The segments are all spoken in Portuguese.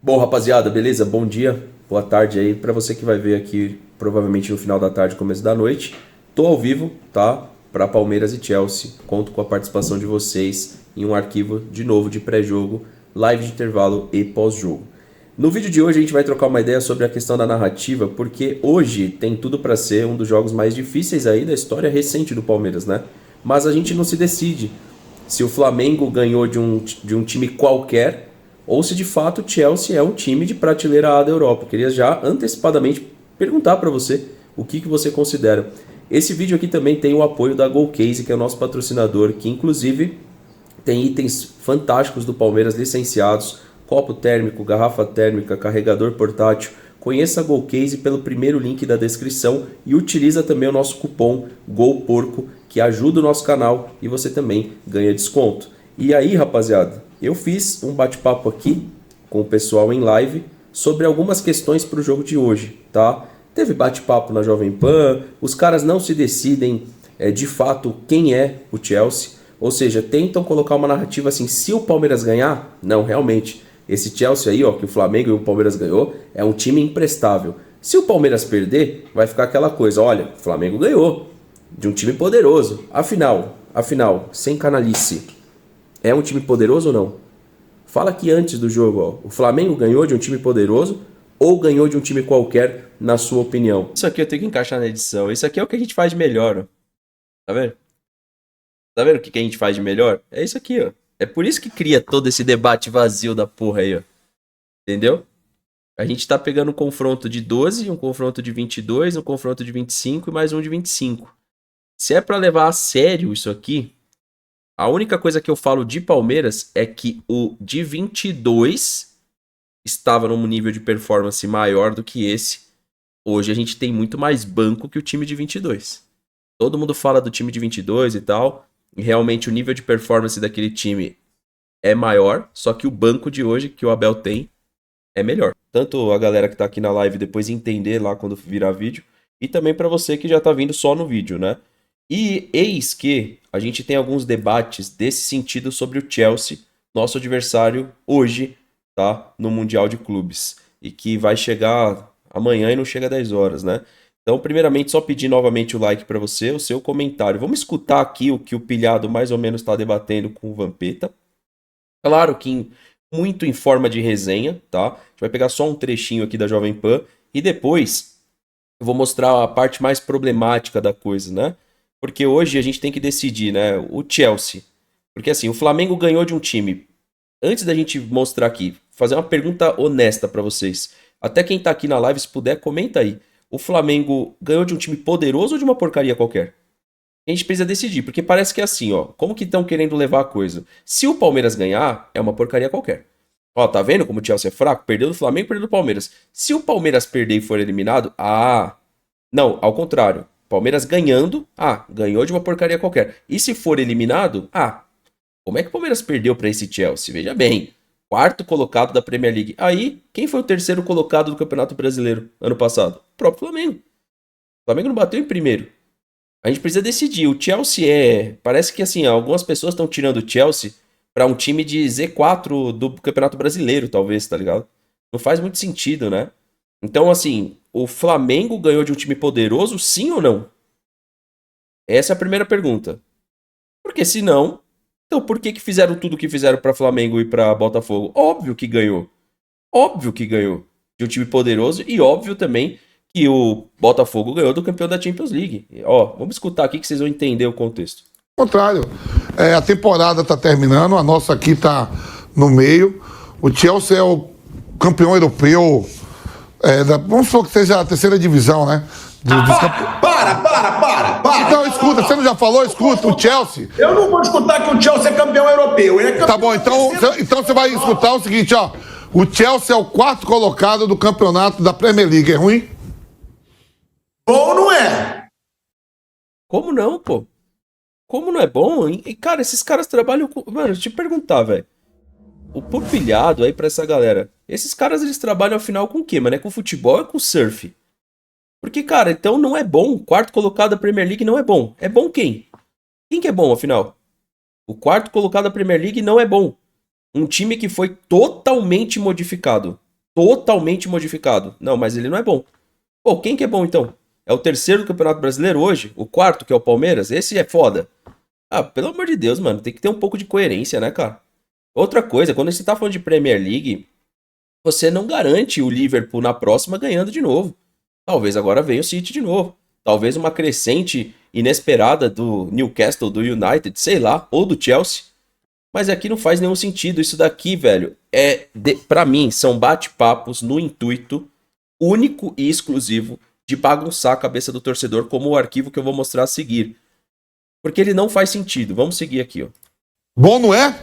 Bom, rapaziada, beleza? Bom dia, boa tarde aí para você que vai ver aqui provavelmente no final da tarde, começo da noite. Tô ao vivo, tá? Para Palmeiras e Chelsea. Conto com a participação de vocês em um arquivo de novo de pré-jogo, live de intervalo e pós-jogo. No vídeo de hoje a gente vai trocar uma ideia sobre a questão da narrativa, porque hoje tem tudo para ser um dos jogos mais difíceis aí da história recente do Palmeiras, né? Mas a gente não se decide se o Flamengo ganhou de um time qualquer ou se de fato o Chelsea é um time de prateleira A da Europa. Eu queria já antecipadamente perguntar para você o que você considera. Esse vídeo aqui também tem o apoio da Golcase, que é o nosso patrocinador, que inclusive tem itens fantásticos do Palmeiras licenciados, copo térmico, garrafa térmica, carregador portátil. Conheça a Golcase pelo primeiro link da descrição e utiliza também o nosso cupom GOLPORCO, que ajuda o nosso canal e você também ganha desconto. E aí, rapaziada, eu fiz um bate-papo aqui com o pessoal em live sobre algumas questões para o jogo de hoje, tá? Teve bate-papo na Jovem Pan, os caras não se decidem de fato quem é o Chelsea, ou seja, tentam colocar uma narrativa assim, se o Palmeiras ganhar, não, realmente, esse Chelsea aí, ó, que o Flamengo e o Palmeiras ganhou, é um time imprestável. Se o Palmeiras perder, vai ficar aquela coisa, olha, o Flamengo ganhou de um time poderoso. Afinal, sem canalice, é um time poderoso ou não? Fala aqui antes do jogo, ó. O Flamengo ganhou de um time poderoso ou ganhou de um time qualquer, na sua opinião? Isso aqui eu tenho que encaixar na edição. Isso aqui é o que a gente faz de melhor, ó. Tá vendo? Tá vendo o que a gente faz de melhor? É isso aqui, ó. É por isso que cria todo esse debate vazio da porra aí, ó. Entendeu? A gente tá pegando um confronto de 12, um confronto de 22, um confronto de 25 e mais um de 25. Se é pra levar a sério isso aqui, a única coisa que eu falo de Palmeiras é que o de 22 estava num nível de performance maior do que esse. Hoje a gente tem muito mais banco que o time de 22. Todo mundo fala do time de 22 e tal, e realmente o nível de performance daquele time é maior, só que o banco de hoje que o Abel tem é melhor. Tanto a galera que tá aqui na live depois entender lá quando virar vídeo, e também para você que já tá vindo só no vídeo, né? E eis que a gente tem alguns debates desse sentido sobre o Chelsea, nosso adversário hoje, tá? No Mundial de Clubes. E que vai chegar amanhã e não chega às 10 horas, né? Então, primeiramente, só pedir novamente o like para você, o seu comentário. Vamos escutar aqui o que o Pilhado mais ou menos está debatendo com o Vampeta. Claro que muito em forma de resenha, tá? A gente vai pegar só um trechinho aqui da Jovem Pan e depois eu vou mostrar a parte mais problemática da coisa, né? Porque hoje a gente tem que decidir, né? O Chelsea. Porque assim, o Flamengo ganhou de um time. Antes da gente mostrar aqui, fazer uma pergunta honesta pra vocês. Até quem tá aqui na live, se puder, comenta aí. O Flamengo ganhou de um time poderoso ou de uma porcaria qualquer? A gente precisa decidir, porque parece que é assim, ó. Como que estão querendo levar a coisa? Se o Palmeiras ganhar, é uma porcaria qualquer. Ó, tá vendo como o Chelsea é fraco? Perdeu do Flamengo, perdeu do Palmeiras. Se o Palmeiras perder e for eliminado, não, ao contrário. Palmeiras ganhando, ganhou de uma porcaria qualquer. E se for eliminado, como é que o Palmeiras perdeu pra esse Chelsea? Veja bem, quarto colocado da Premier League. Aí, quem foi o terceiro colocado do Campeonato Brasileiro ano passado? O próprio Flamengo. O Flamengo não bateu em primeiro. A gente precisa decidir. O Chelsea parece que assim, algumas pessoas estão tirando o Chelsea pra um time de Z4 do Campeonato Brasileiro, talvez, tá ligado? Não faz muito sentido, né? Então, assim, o Flamengo ganhou de um time poderoso, sim ou não? Essa é a primeira pergunta. Porque se não, então por que fizeram tudo o que fizeram pra Flamengo e pra Botafogo? Óbvio que ganhou. Óbvio que ganhou de um time poderoso e óbvio também que o Botafogo ganhou do campeão da Champions League. Ó, vamos escutar aqui que vocês vão entender o contexto. Ao contrário, a temporada está terminando, a nossa aqui está no meio. O Chelsea é o campeão europeu, vamos supor que seja a terceira divisão, né? Para! Então, escuta, você não já falou? Escuta, o Chelsea. Eu não vou escutar que o Chelsea é campeão europeu. Ele é campeão. Tá bom, então você vai escutar o seguinte, ó. O Chelsea é o quarto colocado do campeonato da Premier League. É ruim? Bom, não é? Como não, pô? Como não é bom? E, cara, esses caras trabalham com... Mano, deixa eu te perguntar, velho. O pupilhado aí pra essa galera. Esses caras, eles trabalham afinal com o quê, mano? É com futebol ou é com surf? Porque, cara, então não é bom. Quarto colocado da Premier League não é bom. É bom quem? Quem que é bom, afinal? O quarto colocado da Premier League não é bom. Um time que foi totalmente modificado. totalmente modificado. Não, mas ele não é bom. Pô, quem que é bom então? É o terceiro do Campeonato Brasileiro hoje? O quarto, que é o Palmeiras? Esse é foda. Ah, pelo amor de Deus, mano, tem que ter um pouco de coerência, né, cara? Outra coisa, quando você tá falando de Premier League, você não garante o Liverpool na próxima ganhando de novo. Talvez agora venha o City de novo. Talvez uma crescente inesperada do Newcastle, do United, sei lá, ou do Chelsea. Mas aqui não faz nenhum sentido. Isso daqui, velho, pra mim, são bate-papos no intuito único e exclusivo de bagunçar a cabeça do torcedor, como o arquivo que eu vou mostrar a seguir. Porque ele não faz sentido. Vamos seguir aqui, ó. Bom, não é?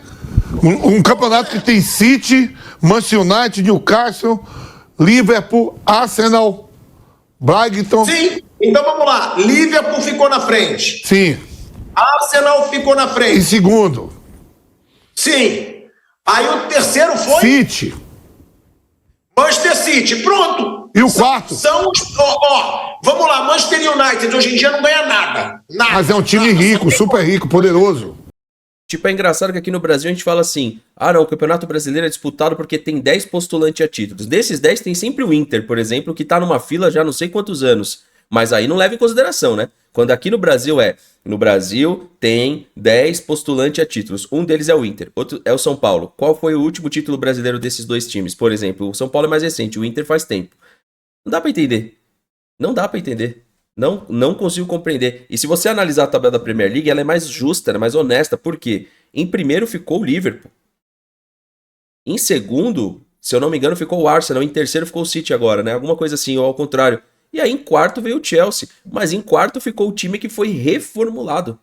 Um campeonato que tem City, Manchester United, Newcastle, Liverpool, Arsenal, Brighton. Sim, então vamos lá. Liverpool ficou na frente. Sim. Arsenal ficou na Em frente. segundo, Sim. Aí o terceiro foi City. Manchester City. Pronto. E o quarto? São os. Vamos lá. Manchester United hoje em dia não ganha nada. Nada. Mas é um time Nada. rico, super rico, poderoso. Tipo, é engraçado que aqui no Brasil a gente fala assim: ah, não, o Campeonato Brasileiro é disputado porque tem 10 postulantes a títulos. Desses 10 tem sempre o Inter, por exemplo, que tá numa fila já não sei quantos anos. Mas aí não leva em consideração, né? Quando aqui no Brasil no Brasil tem 10 postulantes a títulos. Um deles é o Inter, outro é o São Paulo. Qual foi o último título brasileiro desses dois times? Por exemplo, o São Paulo é mais recente, o Inter faz tempo. Não dá pra entender. Não dá pra entender. Não consigo compreender. E se você analisar a tabela da Premier League, ela é mais justa, ela é mais honesta. Por quê? Em primeiro ficou o Liverpool. Em segundo, se eu não me engano, ficou o Arsenal. Em terceiro ficou o City agora, né? Alguma coisa assim, ou ao contrário. E aí em quarto veio o Chelsea. Mas em quarto ficou o time que foi reformulado.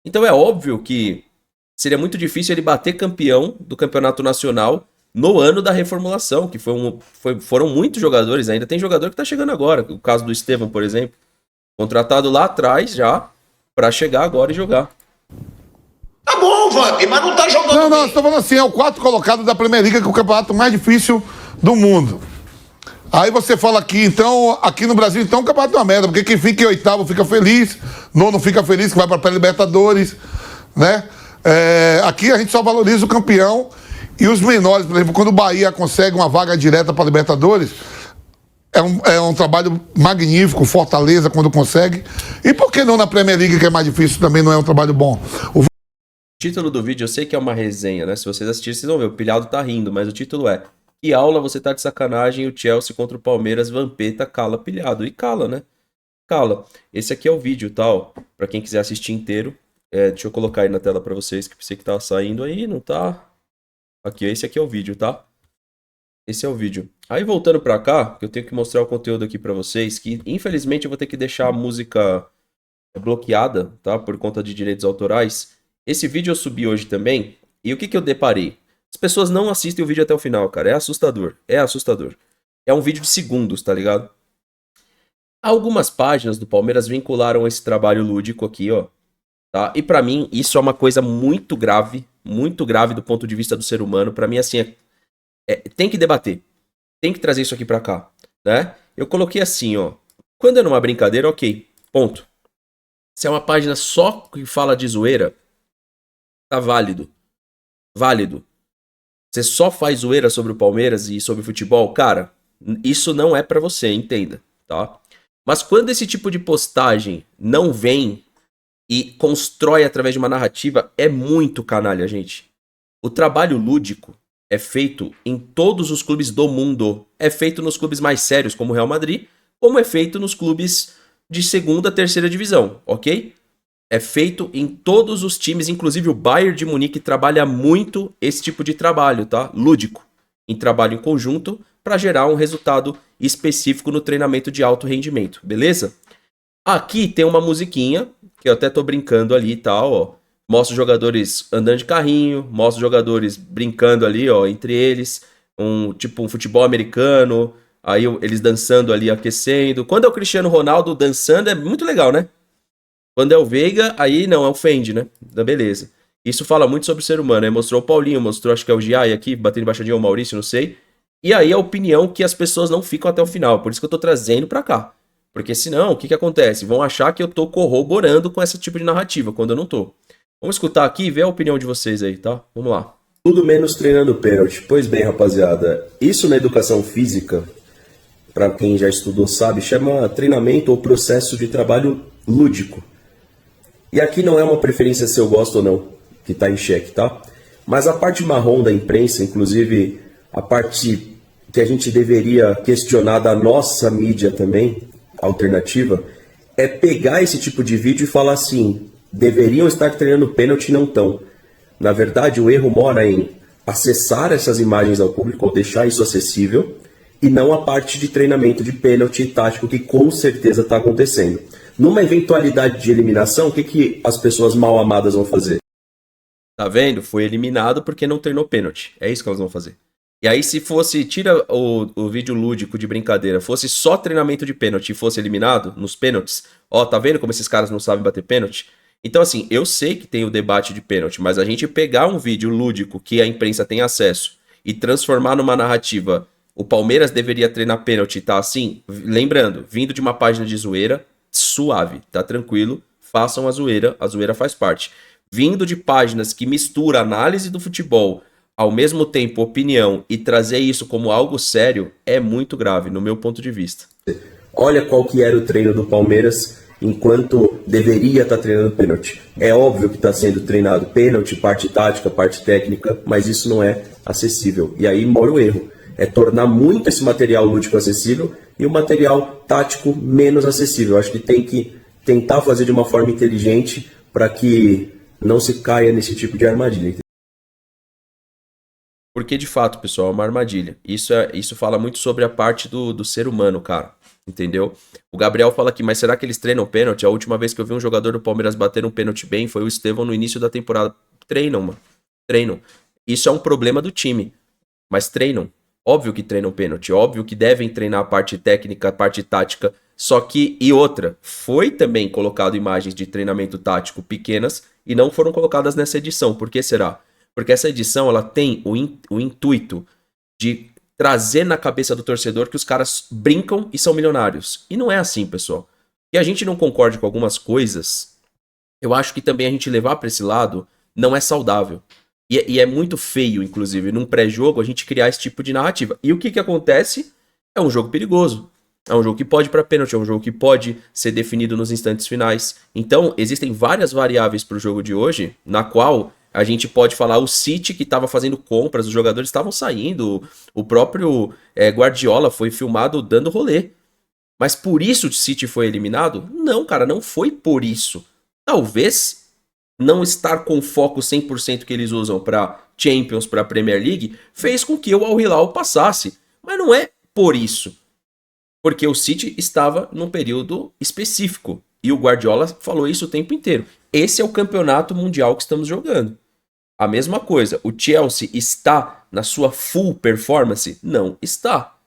Então é óbvio que seria muito difícil ele bater campeão do campeonato nacional no ano da reformulação, que foram muitos jogadores. Ainda tem jogador que tá chegando agora. O caso do Estevão, por exemplo. Contratado lá atrás já, pra chegar agora e jogar. Tá bom, Vamp, mas não tá jogando. Não, estou falando assim, é o quarto colocado da Premier League, que é o campeonato mais difícil do mundo. Aí você fala aqui, então, aqui no Brasil, então, o campeonato é uma merda, porque quem fica em oitavo fica feliz, nono fica feliz que vai pra pré-libertadores, né? Aqui a gente só valoriza o campeão e os menores, por exemplo, quando o Bahia consegue uma vaga direta pra Libertadores, é um trabalho magnífico, Fortaleza quando consegue. E por que não na Premier League, que é mais difícil, também não é um trabalho bom? O título do vídeo, eu sei que é uma resenha, né? Se vocês assistirem, vocês vão ver, o pilhado tá rindo, mas o título é: que aula você tá de sacanagem, o Chelsea contra o Palmeiras, Vampeta cala pilhado. E cala, né? Cala. Esse aqui é o vídeo, tal, pra quem quiser assistir inteiro. Deixa eu colocar aí na tela pra vocês, que pensei que tava saindo aí, não tá? Aqui, esse aqui é o vídeo, tá? Esse é o vídeo. Aí voltando pra cá, que eu tenho que mostrar o conteúdo aqui pra vocês, que infelizmente eu vou ter que deixar a música bloqueada, tá? Por conta de direitos autorais. Esse vídeo eu subi hoje também, e o que eu deparei? As pessoas não assistem o vídeo até o final, cara. É assustador. É assustador. É um vídeo de segundos, tá ligado? Algumas páginas do Palmeiras vincularam esse trabalho lúdico aqui, ó. Tá? E pra mim, isso é uma coisa muito grave do ponto de vista do ser humano. Pra mim, assim, tem que debater. Tem que trazer isso aqui pra cá, né? Eu coloquei assim, ó. Quando é numa brincadeira, ok. Ponto. Se é uma página só que fala de zoeira, tá válido. Válido. Você só faz zoeira sobre o Palmeiras e sobre futebol, cara, isso não é pra você, entenda, tá? Mas quando esse tipo de postagem não vem e constrói através de uma narrativa, é muito canalha, gente. O trabalho lúdico é feito em todos os clubes do mundo. É feito nos clubes mais sérios, como o Real Madrid, como é feito nos clubes de segunda, terceira divisão, ok? É feito em todos os times, inclusive o Bayern de Munique trabalha muito esse tipo de trabalho, tá? Lúdico, em trabalho em conjunto, para gerar um resultado específico no treinamento de alto rendimento, beleza? Aqui tem uma musiquinha, que eu até tô brincando ali e tal, ó. Mostra os jogadores andando de carrinho, mostra os jogadores brincando ali, ó, entre eles, tipo um futebol americano, aí eles dançando ali, aquecendo. Quando é o Cristiano Ronaldo dançando, é muito legal, né? Quando é o Veiga, aí não, é o Fendi, né? Beleza. Isso fala muito sobre o ser humano, né? Mostrou o Paulinho, mostrou, acho que é o Giai aqui, batendo embaixadinha, o Maurício, não sei. E aí a opinião que as pessoas não ficam até o final, por isso que eu tô trazendo pra cá. Porque senão, o que acontece? Vão achar que eu tô corroborando com esse tipo de narrativa, quando eu não tô. Vamos escutar aqui e ver a opinião de vocês aí, tá? Vamos lá. Tudo menos treinando pênalti. Pois bem, rapaziada, isso na educação física, para quem já estudou sabe, chama treinamento ou processo de trabalho lúdico. E aqui não é uma preferência se eu gosto ou não, que está em xeque, tá? Mas a parte marrom da imprensa, inclusive a parte que a gente deveria questionar da nossa mídia também, alternativa, é pegar esse tipo de vídeo e falar assim, deveriam estar treinando pênalti e não estão. Na verdade, o erro mora em acessar essas imagens ao público, ou deixar isso acessível, e não a parte de treinamento de pênalti tático, que com certeza está acontecendo. Numa eventualidade de eliminação, o que as pessoas mal amadas vão fazer? Tá vendo? Foi eliminado porque não treinou pênalti. É isso que elas vão fazer. E aí, se fosse, tira o vídeo lúdico de brincadeira, fosse só treinamento de pênalti e fosse eliminado nos pênaltis, ó, tá vendo como esses caras não sabem bater pênalti? Então, assim, eu sei que tem o debate de pênalti, mas a gente pegar um vídeo lúdico que a imprensa tem acesso e transformar numa narrativa, o Palmeiras deveria treinar pênalti, tá assim? Lembrando, vindo de uma página de zoeira, suave, tá tranquilo, façam a zoeira faz parte. Vindo de páginas que misturam análise do futebol, ao mesmo tempo opinião, e trazer isso como algo sério, é muito grave, no meu ponto de vista. Olha qual que era o treino do Palmeiras enquanto deveria estar treinando pênalti. É óbvio que está sendo treinado pênalti, parte tática, parte técnica, mas isso não é acessível. E aí mora o erro. É tornar muito esse material lúdico acessível e o material tático menos acessível. Acho que tem que tentar fazer de uma forma inteligente para que não se caia nesse tipo de armadilha. Porque, de fato, pessoal, é uma armadilha. Isso fala muito sobre a parte do ser humano, cara. Entendeu? O Gabriel fala aqui, mas será que eles treinam pênalti? A última vez que eu vi um jogador do Palmeiras bater um pênalti bem foi o Estevão no início da temporada. Treinam, mano. Treinam. Isso é um problema do time. Mas treinam. Óbvio que treinam pênalti. Óbvio que devem treinar a parte técnica, a parte tática. Só que, e outra, foi também colocado imagens de treinamento tático pequenas e não foram colocadas nessa edição. Por que será? Porque essa edição ela tem o intuito de trazer na cabeça do torcedor que os caras brincam e são milionários. E não é assim, pessoal. E a gente não concorde com algumas coisas, eu acho que também a gente levar para esse lado não é saudável. E é muito feio, inclusive, num pré-jogo a gente criar esse tipo de narrativa. E o que acontece? É um jogo perigoso. É um jogo que pode ir para pênalti, é um jogo que pode ser definido nos instantes finais. Então, existem várias variáveis para o jogo de hoje, na qual a gente pode falar o City que estava fazendo compras, os jogadores estavam saindo, o próprio Guardiola foi filmado dando rolê. Mas por isso o City foi eliminado? Não, cara, não foi por isso. Talvez não estar com o foco 100% que eles usam para Champions, para Premier League, fez com que o Al Hilal passasse. Mas não é por isso. Porque o City estava num período específico. E o Guardiola falou isso o tempo inteiro. Esse é o campeonato mundial que estamos jogando. A mesma coisa, o Chelsea está na sua full performance? Não está.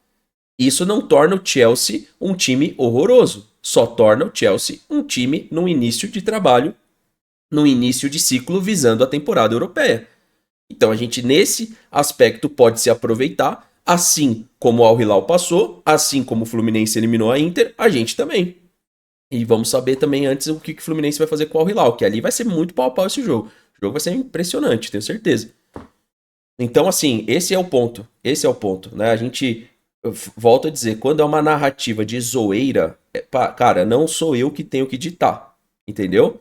Isso não torna o Chelsea um time horroroso. Só torna o Chelsea um time no início de trabalho, no início de ciclo visando a temporada europeia. Então a gente nesse aspecto pode se aproveitar, assim como o Al Hilal passou, assim como o Fluminense eliminou a Inter, a gente também. E vamos saber também antes o que o Fluminense vai fazer com o Al Hilal, que ali vai ser muito pau a pau esse jogo. O jogo vai ser impressionante, tenho certeza. Então, assim, esse é o ponto. Esse é o ponto, né? A gente, eu volto a dizer, quando é uma narrativa de zoeira, cara, não sou eu que tenho que ditar, entendeu?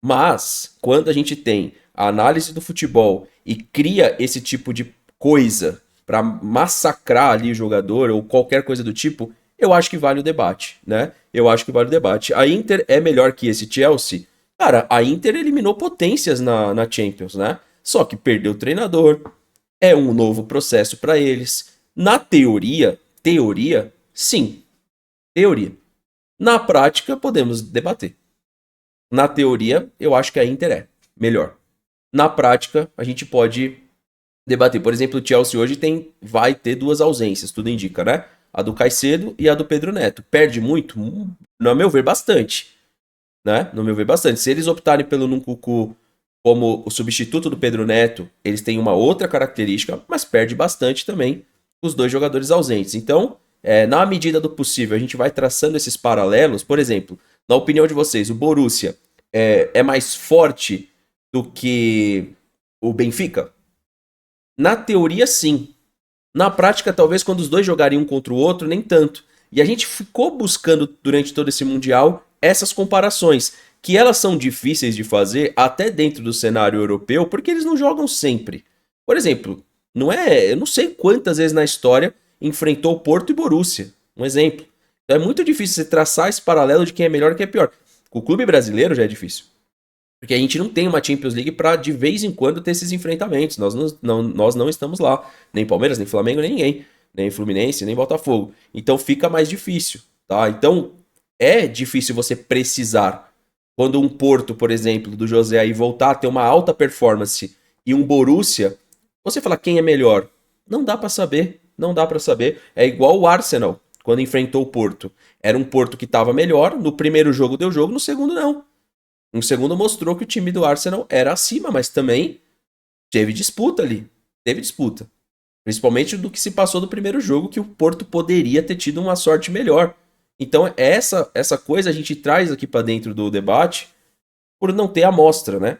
Mas, quando a gente tem a análise do futebol e cria esse tipo de coisa pra massacrar ali o jogador ou qualquer coisa do tipo, eu acho que vale o debate, né? Eu acho que vale o debate. A Inter é melhor que esse Chelsea? Cara, a Inter eliminou potências na Champions, né? Só que perdeu o treinador. É um novo processo para eles. Na teoria, sim. Teoria. Na prática, podemos debater. Na teoria, eu acho que a Inter é melhor. Na prática, a gente pode debater. Por exemplo, o Chelsea hoje vai ter duas ausências, tudo indica, né? A do Caicedo e a do Pedro Neto. Perde muito? No meu ver, bastante. Né? No meu ver, bastante. Se eles optarem pelo Nkunku como o substituto do Pedro Neto, eles têm uma outra característica, mas perde bastante também os dois jogadores ausentes. Então, na medida do possível, a gente vai traçando esses paralelos. Por exemplo, na opinião de vocês, o Borussia é mais forte do que o Benfica? Na teoria, sim. Na prática, talvez quando os dois jogarem um contra o outro, nem tanto. E a gente ficou buscando durante todo esse Mundial essas comparações, que elas são difíceis de fazer até dentro do cenário europeu, porque eles não jogam sempre. Por exemplo, eu não sei quantas vezes na história enfrentou Porto e Borussia, um exemplo. Então é muito difícil você traçar esse paralelo de quem é melhor e quem é pior. O clube brasileiro já é difícil. Porque a gente não tem uma Champions League para de vez em quando ter esses enfrentamentos. Nós não estamos lá. Nem Palmeiras, nem Flamengo, nem ninguém. Nem Fluminense, nem Botafogo. Então fica mais difícil, tá? Então é difícil você precisar. Quando um Porto, por exemplo, do José aí voltar a ter uma alta performance e um Borussia, você fala quem é melhor? Não dá para saber. Não dá para saber. É igual o Arsenal quando enfrentou o Porto. Era um Porto que estava melhor. No primeiro jogo deu jogo, no segundo não. No segundo mostrou que o time do Arsenal era acima, mas também teve disputa ali. Teve disputa. Principalmente do que se passou do primeiro jogo, que o Porto poderia ter tido uma sorte melhor. Então essa coisa a gente traz aqui para dentro do debate por não ter amostra, né?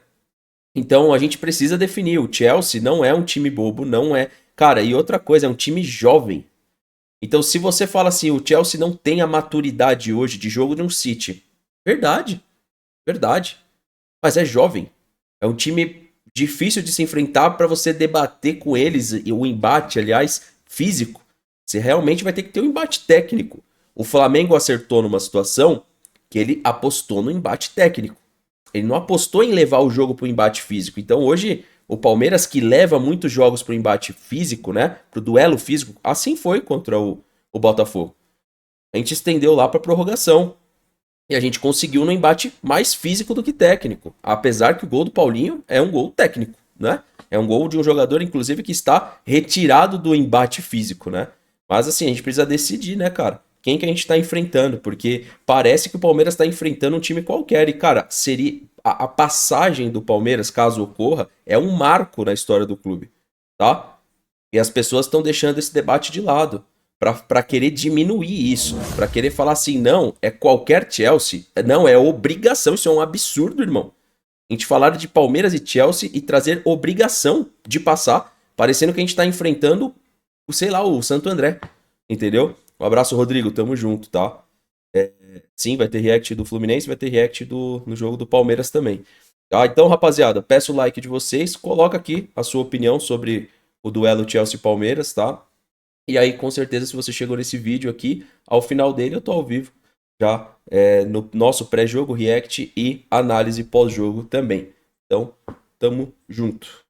Então a gente precisa definir. O Chelsea não é um time bobo, não é... Cara, e outra coisa, é um time jovem. Então se você fala assim, o Chelsea não tem a maturidade hoje de jogo de um City. Verdade. Verdade. Mas é jovem. É um time difícil de se enfrentar para você debater com eles. E o embate, aliás, físico. Você realmente vai ter que ter um embate técnico. O Flamengo acertou numa situação que ele apostou no embate técnico. Ele não apostou em levar o jogo para o embate físico. Então hoje, o Palmeiras, que leva muitos jogos para o embate físico, né? Para o duelo físico, assim foi contra o Botafogo. A gente estendeu lá para prorrogação. E a gente conseguiu no embate mais físico do que técnico. Apesar que o gol do Paulinho é um gol técnico, né? É um gol de um jogador, inclusive, que está retirado do embate físico, né? Mas assim, a gente precisa decidir, né, cara? Quem que a gente está enfrentando? Porque parece que o Palmeiras está enfrentando um time qualquer. E, cara, seria a passagem do Palmeiras, caso ocorra, é um marco na história do clube, tá? E as pessoas estão deixando esse debate de lado para querer diminuir isso, para querer falar assim, não, é qualquer Chelsea, não, é obrigação, isso é um absurdo, irmão. A gente falar de Palmeiras e Chelsea e trazer obrigação de passar, parecendo que a gente tá enfrentando, sei lá, o Santo André, entendeu? Um abraço, Rodrigo, tamo junto, tá? Sim, vai ter react do Fluminense, vai ter react no jogo do Palmeiras também. Tá? Então, rapaziada, peço o like de vocês, coloca aqui a sua opinião sobre o duelo Chelsea-Palmeiras, tá? E aí, com certeza, se você chegou nesse vídeo aqui, ao final dele eu tô ao vivo, já no nosso pré-jogo, react e análise pós-jogo também. Então, tamo junto.